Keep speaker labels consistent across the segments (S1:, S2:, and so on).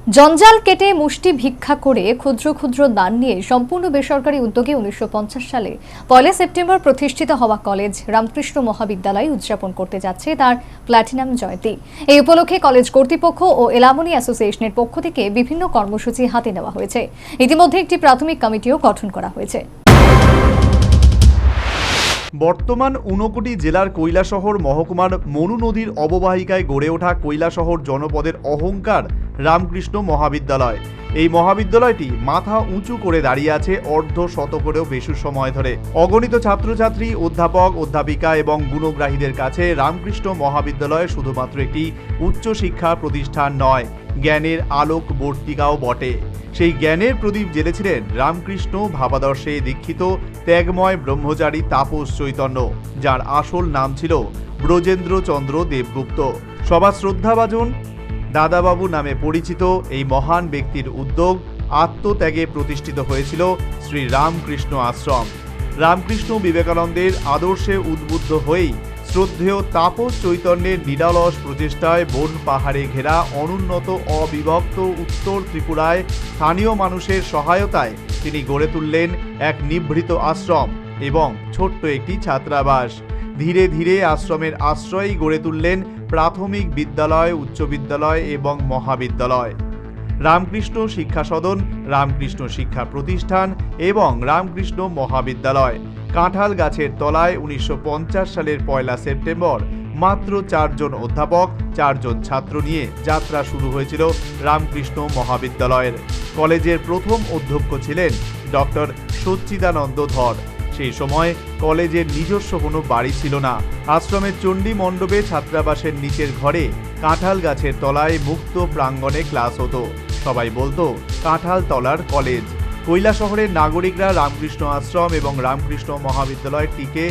S1: জঞ্জাল কেটে মুষ্টি ভিক্ষা করে ক্ষুদ্র ক্ষুদ্র দান নিয়ে সম্পূর্ণ বেসরকারি উদ্যোগে 1950 সালে 1 সেপ্টেম্বর প্রতিষ্ঠিত হওয়া কলেজ রামকৃষ্ণ মহাবিদ্যালয় উদযাপন করতে যাচ্ছে তার প্ল্যাটিনাম জয়ন্তী। এই উপলক্ষে কলেজ কর্তৃপক্ষ ও এলামনি অ্যাসোসিয়েশনের পক্ষ থেকে বিভিন্ন কর্মসূচি হাতে নেওয়া হয়েছে। ইতিমধ্যে একটি প্রাথমিক কমিটিও গঠন করা হয়েছে।
S2: বর্তমান ঊনকোটি জেলার কৈলাসহর মহকুমার মনু নদীর অববাহিকায় গড়ে ওঠা কৈলাসহর জনপদের অহংকার রামকৃষ্ণ মহাবিদ্যালয়। এই মহাবিদ্যালয়টি মাথা উঁচু করে দাঁড়িয়ে আছে অর্ধ শতকেরও বেশি সময় ধরে। অগণিত ছাত্রছাত্রী, অধ্যাপক, অধ্যাপিকা এবং গুণগ্রাহীদের কাছে রামকৃষ্ণ মহাবিদ্যালয় শুধুমাত্র একটি উচ্চশিক্ষা প্রতিষ্ঠান নয়, জ্ঞানের আলোক বর্তিকাও বটে। সেই জ্ঞানের প্রদীপ জ্বেলেছিলেন রামকৃষ্ণ ভাবাদর্শে দীক্ষিত ত্যাগময় ব্রহ্মচারী তাপস চৈতন্য, যার আসল নাম ছিল ব্রজেন্দ্র চন্দ্র দেবগুপ্ত। সবার শ্রদ্ধাভাজন দাদাবাবু নামে পরিচিত এই মহান ব্যক্তির উদ্যোগ আত্মত্যাগে প্রতিষ্ঠিত হয়েছিল শ্রী রামকৃষ্ণ আশ্রম। রামকৃষ্ণ বিবেকানন্দের আদর্শে উদ্বুদ্ধ হয়েই শ্রদ্ধেয় তাপস চৈতন্যের নিরালস প্রচেষ্টায় বন পাহাড়ে ঘেরা অনুন্নত অবিভক্ত উত্তর ত্রিপুরায় স্থানীয় মানুষের সহায়তায় তিনি গড়ে তুললেন এক নিভৃত আশ্রম এবং ছোট্ট একটি ছাত্রাবাস। ধীরে ধীরে আশ্রমের আশ্রয়ই গড়ে তুললেন প্রাথমিক বিদ্যালয়, উচ্চ বিদ্যালয় এবং মহাবিদ্যালয়। রামকৃষ্ণ শিক্ষা সদন, রামকৃষ্ণ শিক্ষা প্রতিষ্ঠান এবং রামকৃষ্ণ মহাবিদ্যালয়। কাঁঠাল গাছের তলায় 1950 সালের 1 সেপ্টেম্বর মাত্র 4 জন অধ্যাপক, 4 জন ছাত্র নিয়ে যাত্রা শুরু হয়েছিল রামকৃষ্ণ মহাবিদ্যালয়ের। কলেজের প্রথম অধ্যক্ষ ছিলেন ডক্টর সচ্চিদানন্দ ধর। সেই সময় কলেজের নিজস্ব কোনো বাড়ি ছিল না। আশ্রমের চণ্ডী মণ্ডপে ছাত্রাবাসের নিচের ঘরে কাঁঠাল গাছের তলায় মুক্ত প্রাঙ্গণে ক্লাস হতো। সবাই বলতো কাঁঠাল তলার কলেজ। কৈলাসহরের নাগরিকরা রামকৃষ্ণ আশ্রম এবং রামকৃষ্ণ মহাবিদ্যালয়টিকে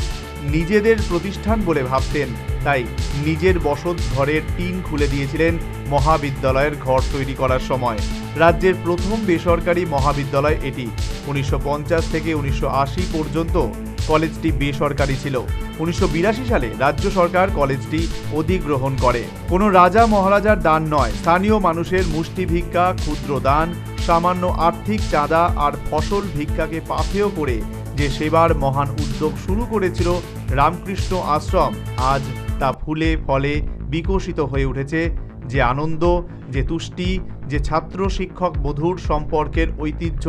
S2: নিজেদের প্রতিষ্ঠান বলে ভাবতেন, তাই নিজের বসত ঘরের টিন খুলে দিয়েছিলেন মহাবিদ্যালয়ের ঘর তৈরি করার সময়। রাজ্যের প্রথম বেসরকারি মহাবিদ্যালয় এটি। 1950 থেকে 1980 পর্যন্ত কলেজটি বেসরকারি ছিল। 1982 সালে রাজ্য সরকার কলেজটি অধিগ্রহণ করে। কোনো রাজা মহারাজার দান নয়, স্থানীয় মানুষের মুষ্টি ভিক্ষা, ক্ষুদ্র দান, সামান্য আর্থিক চাঁদা আর ফসল ভিক্ষাকে পাথেয় করে যে সেবার মহান উদ্যোগ শুরু করেছিল রামকৃষ্ণ আশ্রম, আজ তা ফুলে ফলে বিকশিত হয়ে উঠেছে। যে আনন্দ, যে তুষ্টি, যে ছাত্র শিক্ষক মধুর সম্পর্কের ঐতিহ্য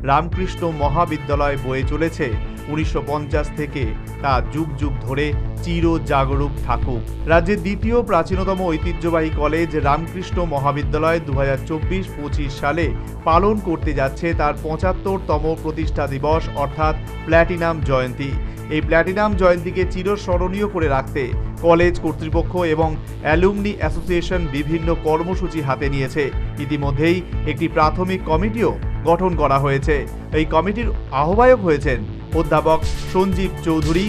S2: রামকৃষ্ণ মহাবিদ্যালয় বয়ে চলেছে 1950 থেকে, তা যুগ যুগ ধরে চির জাগরুক থাকুক। রাজ্যের দ্বিতীয় প্রাচীনতম ঐতিহ্যবাহী কলেজ রামকৃষ্ণ মহাবিদ্যালয় 2024-25 সালে পালন করতে যাচ্ছে তার 75তম প্রতিষ্ঠা দিবস অর্থাৎ প্ল্যাটিনাম জয়ন্তী। এই প্ল্যাটিনাম জয়ন্তীকে চিরস্মরণীয় করে রাখতে কলেজ কর্তৃপক্ষ এবং অ্যালুমনি অ্যাসোসিয়েশন বিভিন্ন কর্মসূচি হাতে নিয়েছে। ইতিমধ্যেই একটি প্রাথমিক কমিটিও গঠন করা হয়েছে। এই কমিটির আহ্বায়ক হয়েছেন অধ্যাপক সঞ্জীব চৌধুরী,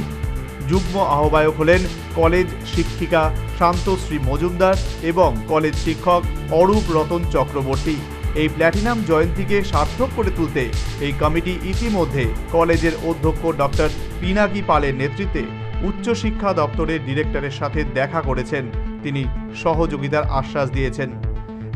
S2: যুগ্ম আহ্বায়ক হলেন কলেজ শিক্ষিকা শান্তশ্রী মজুমদার এবং কলেজ শিক্ষক অরূপ রতন চক্রবর্তী। এই প্ল্যাটিনাম জয়ন্তীকে সার্থক করে তুলতে এই কমিটি ইতিমধ্যে কলেজের অধ্যক্ষ ডক্টর পিনাকি পালের নেতৃত্বে উচ্চশিক্ষা দপ্তরের ডিরেক্টরের সাথে দেখা করেছেন। তিনি সহযোগিতার আশ্বাস দিয়েছেন।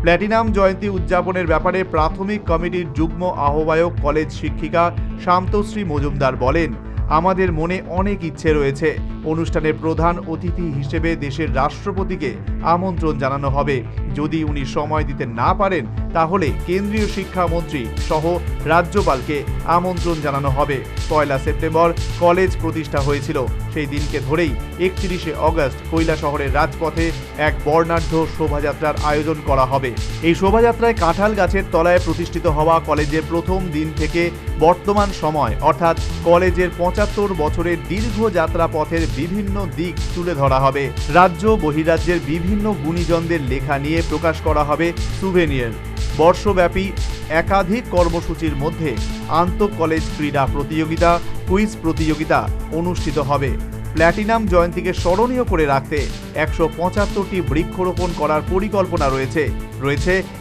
S2: প্ল্যাটিনাম জয়ন্তী উদযাপনের ব্যাপারে প্রাথমিক কমিটির যুগ্ম আহ্বায়ক কলেজ শিক্ষিকা শান্তশ্রী মজুমদার বলেন, আমাদের মনে অনেক ইচ্ছে রয়েছে। অনুষ্ঠানের প্রধান অতিথি হিসেবে দেশের রাষ্ট্রপতিকে আমন্ত্রণ জানানো হবে। যদি উনি সময় দিতে না পারেন তাহলে কেন্দ্রীয় শিক্ষামন্ত্রী সহ রাজ্যপালকে আমন্ত্রণ জানানো হবে। 1 সেপ্টেম্বর কলেজ প্রতিষ্ঠা হয়েছিল। সেই দিনকে ধরেই 31 অগস্ট কৈলাসহরের রাজপথে এক বর্ণাঢ্য শোভাযাত্রার আয়োজন করা হবে। এই শোভাযাত্রায় কাঁঠাল গাছের তলায় প্রতিষ্ঠিত হওয়া কলেজের প্রথম দিন থেকে বর্তমান সময় অর্থাৎ কলেজের 75 বছরের দীর্ঘ যাত্রা পথের বিভিন্ন দিক তুলে ধরা হবে। রাজ্য বহিরাজ্যের বিভিন্ন গুণীজনদের লেখা নিয়ে প্রকাশ করা হবে সুভেনিয়ার। বর্ষব্যাপী একাধিক কর্মসূচির মধ্যে আন্তঃ কলেজ ক্রীড়া প্রতিযোগিতা, কুইজ প্রতিযোগিতা অনুষ্ঠিত হবে। প্ল্যাটিনাম জয়ন্তীকে স্মরণীয় করে রাখতে 175টি বৃক্ষরোপণ করার পরিকল্পনা রয়েছে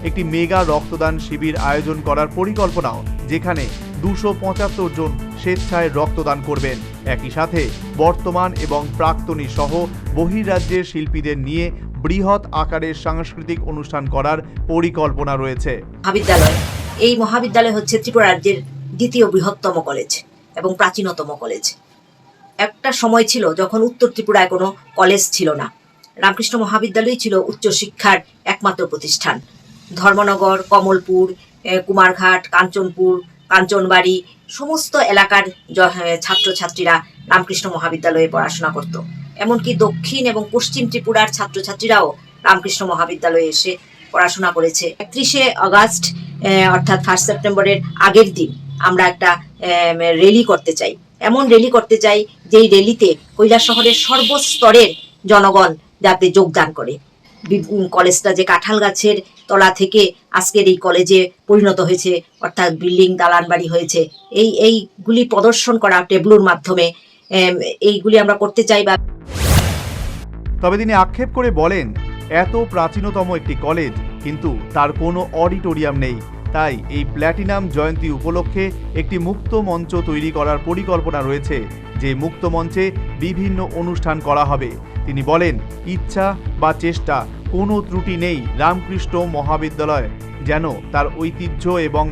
S2: একটি মেগা রক্তদান শিবির আয়োজন করার পরিকল্পনাও, যেখানে 275 জন স্বেচ্ছায় রক্তদান করবেন। একই সাথে বর্তমান এবং প্রাক্তনী সহ বহিরাজ্যের শিল্পীদের নিয়ে বৃহৎ আকারের সাংস্কৃতিক অনুষ্ঠান করার পরিকল্পনা রয়েছে।
S3: এই মহাবিদ্যালয় হচ্ছে ত্রিপুরা রাজ্যের দ্বিতীয় বৃহত্তম কলেজ এবং প্রাচীনতম কলেজ। একটা সময় ছিল যখন উত্তর ত্রিপুরায় কোনো কলেজ ছিল না। রামকৃষ্ণ মহাবিদ্যালয় ছিল উচ্চশিক্ষার একমাত্র প্রতিষ্ঠান। ধর্মনগর, কমলপুর, কুমারঘাট, কাঞ্চনপুর, কাঞ্চনবাড়ি সমস্ত এলাকার ছাত্রছাত্রীরা রামকৃষ্ণ মহাবিদ্যালয়ে পড়াশোনা করত। এমনকি দক্ষিণ এবং পশ্চিম ত্রিপুরার ছাত্রছাত্রীরাও রামকৃষ্ণ মহাবিদ্যালয়ে এসে পড়াশোনা করেছে। 31শে আগস্ট অর্থাৎ 1 সেপ্টেম্বরের আগের দিন আমরা একটা র্যালি করতে চাই। এমন র্যালি করতে চাই যেই র্যালিতে কৈলাসহরের সর্বস্তরের জনগণ যাতে যোগদান করে। কলেজটা যে কাঁঠাল গাছের তলা থেকে আজকের এই কলেজে পরিণত হয়েছে, অর্থাৎ বিল্ডিং, দালান বাড়ি হয়েছে, এইগুলি প্রদর্শন করা টেবলুর মাধ্যমে এইগুলি আমরা করতে চাই।
S2: তবে তিনি আক্ষেপ করে বলেন, এত প্রাচীনতম একটি কলেজ কিন্তু তার কোনো অডিটোরিয়াম নেই। তাই এই প্ল্যাটিনাম জয়ন্তী উপলক্ষে একটি মুক্ত মঞ্চ তৈরি করার পরিকল্পনা রয়েছে, যে মুক্ত মঞ্চে বিভিন্ন অনুষ্ঠান করা হবে। তিনি বলেন, ইচ্ছা বা চেষ্টা কোনো ত্রুটি নেই রামকৃষ্ণ মহাবিদ্যালয় যেন তার ঐতিহ্য এবং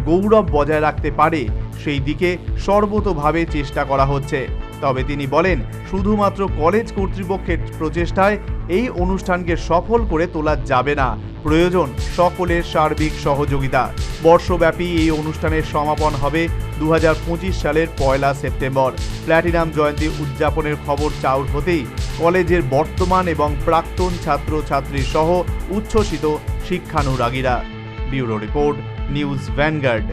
S2: গৌরব বজায় রাখতে পারে, সেই দিকে সর্বতোভাবে চেষ্টা করা হচ্ছে। তবে তিনি বলেন, শুধুমাত্র কলেজ কর্তৃপক্ষের প্রচেষ্টায় এই অনুষ্ঠানকে সফল করে তোলা যাবে না, প্রয়োজন সকলের সার্বিক সহযোগিতা। বর্ষব্যাপী এই অনুষ্ঠানের সমাপন হবে 2025 সালের 1 সেপ্টেম্বর। প্ল্যাটিনাম জয়ন্তী উদযাপনের খবর চাউর হতেই কলেজের বর্তমান এবং প্রাক্তন ছাত্রছাত্রী সহ উচ্ছ্বসিত শিক্ষানুরাগীরা। Bureau report, news vanguard.